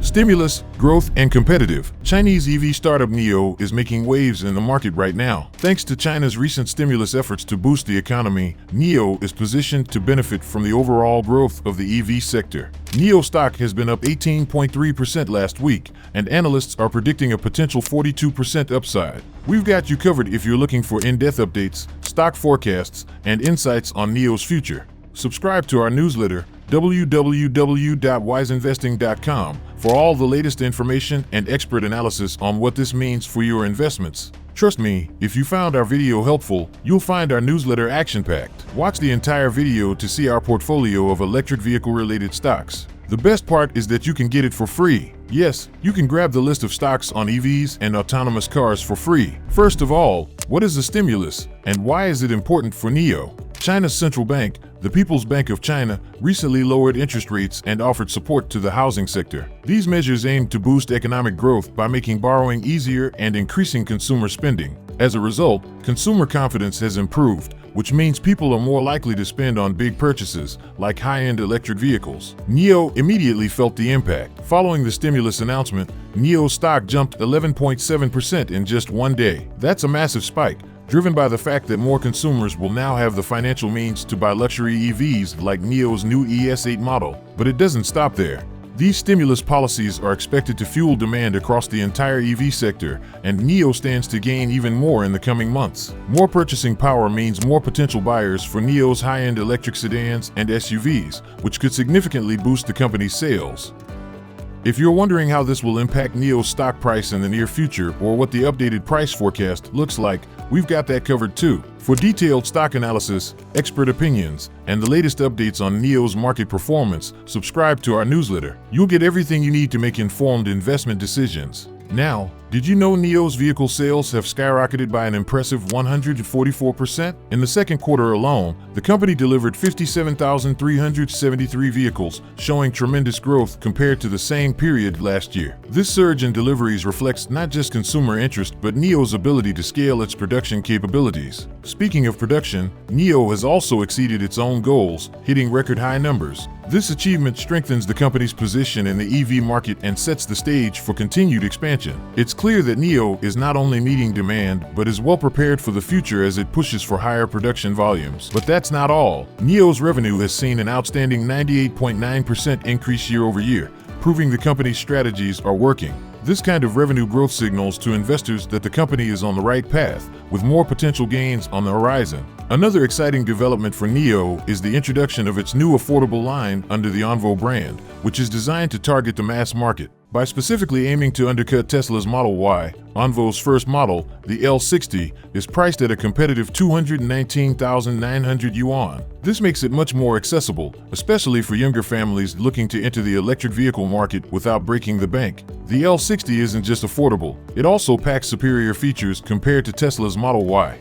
Stimulus, growth, and competitive. Chinese EV startup NIO is making waves in the market right now. Thanks to China's recent stimulus efforts to boost the economy, NIO is positioned to benefit from the overall growth of the EV sector. NIO stock has been up 18.3% last week, and analysts are predicting a potential 42% upside. We've got you covered if you're looking for in-depth updates, stock forecasts, and insights on NIO's future. Subscribe to our newsletter, www.wiseinvesting.com, for all the latest information and expert analysis on what this means for your investments. Trust me, if you found our video helpful, you'll find our newsletter action-packed. Watch the entire video to see our portfolio of electric vehicle-related stocks. The best part is that you can get it for free. Yes, you can grab the list of stocks on EVs and autonomous cars for free. First of all, what is a stimulus, and why is it important for NIO? China's central bank, the People's Bank of China, recently lowered interest rates and offered support to the housing sector. These measures aim to boost economic growth by making borrowing easier and increasing consumer spending. As a result, consumer confidence has improved, which means people are more likely to spend on big purchases, like high-end electric vehicles. NIO immediately felt the impact. Following the stimulus announcement, NIO's stock jumped 11.7% in just one day. That's a massive spike, driven by the fact that more consumers will now have the financial means to buy luxury EVs like NIO's new ES8 model. But it doesn't stop there. These stimulus policies are expected to fuel demand across the entire EV sector, and NIO stands to gain even more in the coming months. More purchasing power means more potential buyers for NIO's high-end electric sedans and SUVs, which could significantly boost the company's sales. If you're wondering how this will impact NIO's stock price in the near future or what the updated price forecast looks like, we've got that covered too. For detailed stock analysis, expert opinions, and the latest updates on NIO's market performance, subscribe to our newsletter. You'll get everything you need to make informed investment decisions. Now, did you know NIO's vehicle sales have skyrocketed by an impressive 144%? In the second quarter alone, the company delivered 57,373 vehicles, showing tremendous growth compared to the same period last year. This surge in deliveries reflects not just consumer interest but NIO's ability to scale its production capabilities. Speaking of production, NIO has also exceeded its own goals, hitting record high numbers. This achievement strengthens the company's position in the EV market and sets the stage for continued expansion. It's clear that NIO is not only meeting demand, but is well prepared for the future as it pushes for higher production volumes. But that's not all. NIO's revenue has seen an outstanding 98.9% increase year over year, proving the company's strategies are working. This kind of revenue growth signals to investors that the company is on the right path, with more potential gains on the horizon. Another exciting development for NIO is the introduction of its new affordable line under the onvo brand, which is designed to target the mass market. By specifically aiming to undercut Tesla's Model Y, onvo's first model, the L60, is priced at a competitive 219,900 yuan. This makes it much more accessible, especially for younger families looking to enter the electric vehicle market without breaking the bank. The L60 isn't just affordable, it also packs superior features compared to Tesla's Model Y.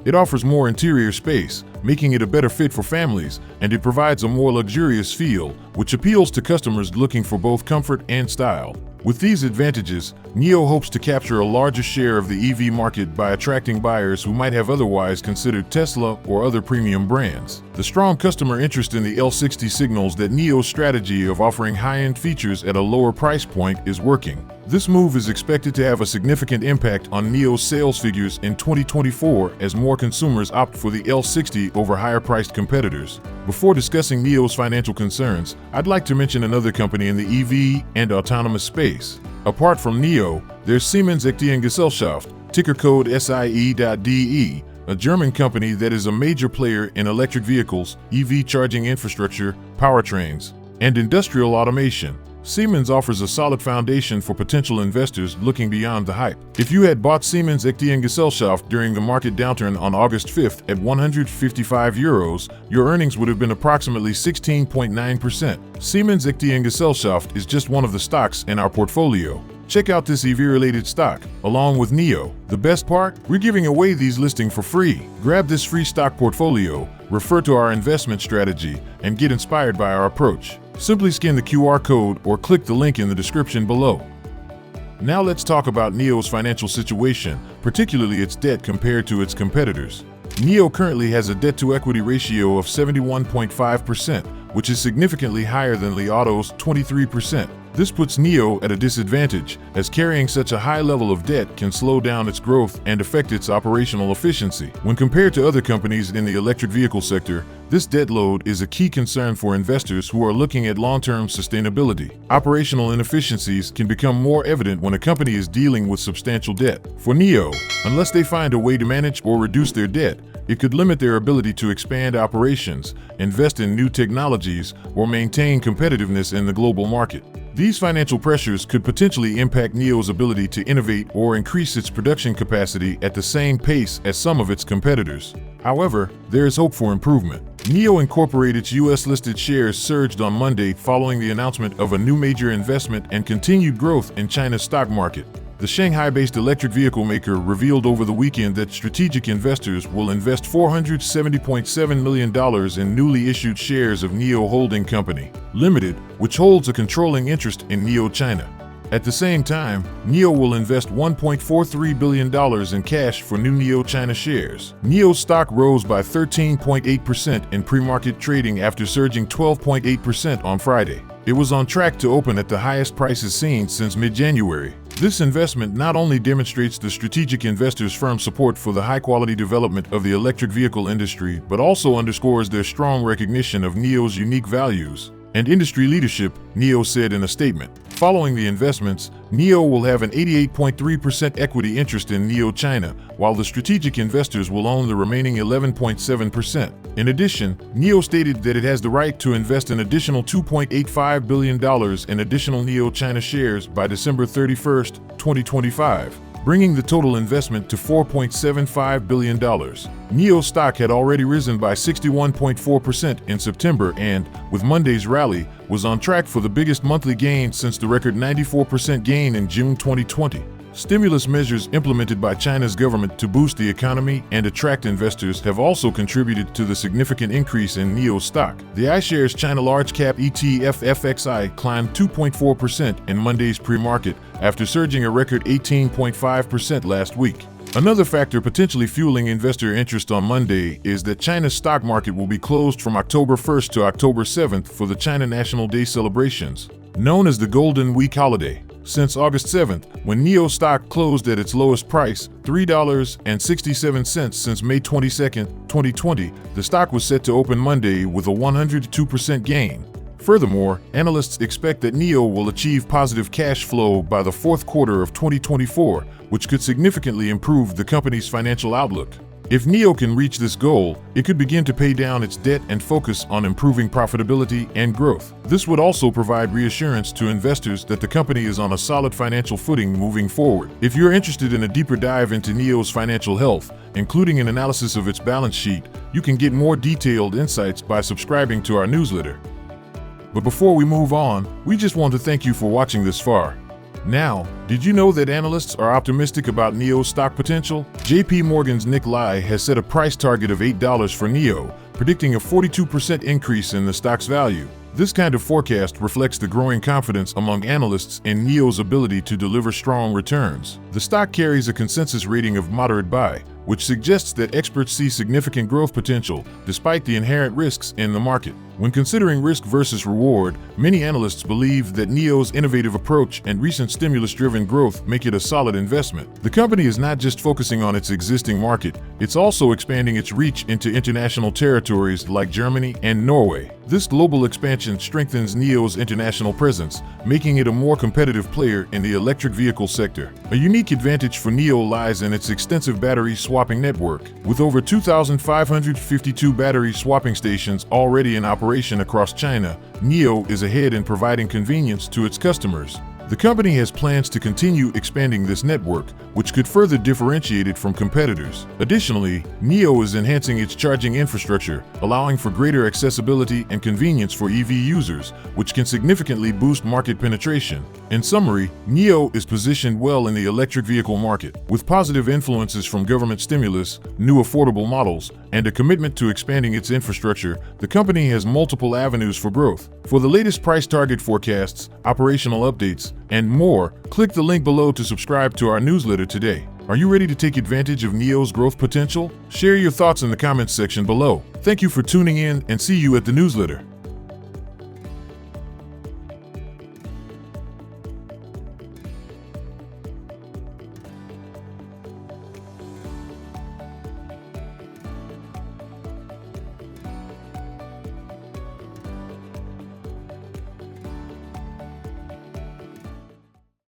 It offers more interior space, making it a better fit for families, and it provides a more luxurious feel, which appeals to customers looking for both comfort and style. With these advantages, NIO hopes to capture a larger share of the EV market by attracting buyers who might have otherwise considered Tesla or other premium brands. The strong customer interest in the L60 signals that NIO's strategy of offering high-end features at a lower price point is working. This move is expected to have a significant impact on NIO's sales figures in 2024 as more consumers opt for the L60 over higher-priced competitors. Before discussing NIO's financial concerns, I'd like to mention another company in the EV and autonomous space. Apart from NIO, there's Siemens Gesellschaft, ticker code SIE.DE, a German company that is a major player in electric vehicles, EV charging infrastructure, powertrains, and industrial automation. Siemens offers a solid foundation for potential investors looking beyond the hype. If you had bought Siemens Gesellschaft during the market downturn on August 5th at €155, your earnings would have been approximately 16.9%. Siemens Gesellschaft is just one of the stocks in our portfolio. Check out this EV-related stock, along with NIO. The best part? We're giving away these listings for free. Grab this free stock portfolio, refer to our investment strategy, and get inspired by our approach. Simply scan the QR code or click the link in the description below. Now let's talk about NIO's financial situation, particularly its debt compared to its competitors. NIO currently has a debt-to-equity ratio of 71.5%, which is significantly higher than Li Auto's 23%. This puts NIO at a disadvantage, as carrying such a high level of debt can slow down its growth and affect its operational efficiency. When compared to other companies in the electric vehicle sector, this debt load is a key concern for investors who are looking at long-term sustainability. Operational inefficiencies can become more evident when a company is dealing with substantial debt. For NIO, unless they find a way to manage or reduce their debt, it could limit their ability to expand operations, invest in new technologies, or maintain competitiveness in the global market. These financial pressures could potentially impact NIO's ability to innovate or increase its production capacity at the same pace as some of its competitors. However, there is hope for improvement. NIO Incorporated's U.S.-listed shares surged on Monday following the announcement of a new major investment and continued growth in China's stock market. The Shanghai-based electric vehicle maker revealed over the weekend that strategic investors will invest $470.7 million in newly issued shares of NIO Holding Company, Limited, which holds a controlling interest in NIO China. At the same time, NIO will invest $1.43 billion in cash for new NIO China shares. NIO's stock rose by 13.8% in pre-market trading after surging 12.8% on Friday. It was on track to open at the highest prices seen since mid-January. This investment not only demonstrates the strategic investors' firm support for the high-quality development of the electric vehicle industry, but also underscores their strong recognition of NIO's unique values and industry leadership, NIO said in a statement. Following the investments, NIO will have an 88.3% equity interest in NIO China, while the strategic investors will own the remaining 11.7%. In addition, NIO stated that it has the right to invest an additional $2.85 billion in additional NIO China shares by December 31, 2025. Bringing the total investment to $4.75 billion. NIO stock had already risen by 61.4% in September and, with Monday's rally, was on track for the biggest monthly gain since the record 94% gain in June 2020. Stimulus measures implemented by China's government to boost the economy and attract investors have also contributed to the significant increase in NIO stock. The iShares China Large Cap ETF FXI climbed 2.4% in Monday's pre-market after surging a record 18.5% last week. Another factor potentially fueling investor interest on Monday is that China's stock market will be closed from October 1st to October 7th for the China National Day celebrations, known as the Golden Week holiday. Since August 7th, when NIO stock closed at its lowest price, $3.67 since May 22, 2020, the stock was set to open Monday with a 102% gain. Furthermore, analysts expect that NIO will achieve positive cash flow by the fourth quarter of 2024, which could significantly improve the company's financial outlook. If NIO can reach this goal, it could begin to pay down its debt and focus on improving profitability and growth. This would also provide reassurance to investors that the company is on a solid financial footing moving forward. If you're interested in a deeper dive into NIO's financial health, including an analysis of its balance sheet, you can get more detailed insights by subscribing to our newsletter. But before we move on, we just want to thank you for watching this far. Now, did you know that analysts are optimistic about NIO's stock potential? JP Morgan's Nick Lai has set a price target of $8 for NIO, predicting a 42% increase in the stock's value. This kind of forecast reflects the growing confidence among analysts in NIO's ability to deliver strong returns. The stock carries a consensus rating of moderate buy, which suggests that experts see significant growth potential despite the inherent risks in the market. When considering risk versus reward, many analysts believe that NIO's innovative approach and recent stimulus-driven growth make it a solid investment. The company is not just focusing on its existing market, it's also expanding its reach into international territories like Germany and Norway. This global expansion strengthens NIO's international presence, making it a more competitive player in the electric vehicle sector. A unique advantage for NIO lies in its extensive battery swapping network. With over 2,552 battery swapping stations already in operation across China, NIO is ahead in providing convenience to its customers. The company has plans to continue expanding this network, which could further differentiate it from competitors. Additionally, NIO is enhancing its charging infrastructure, allowing for greater accessibility and convenience for EV users, which can significantly boost market penetration. In summary, NIO is positioned well in the electric vehicle market. With positive influences from government stimulus, new affordable models, and a commitment to expanding its infrastructure, the company has multiple avenues for growth. For the latest price target forecasts, operational updates, and more, click the link below to subscribe to our newsletter today. Are you ready to take advantage of NIO's growth potential? Share your thoughts in the comments section below. Thank you for tuning in and see you at the newsletter.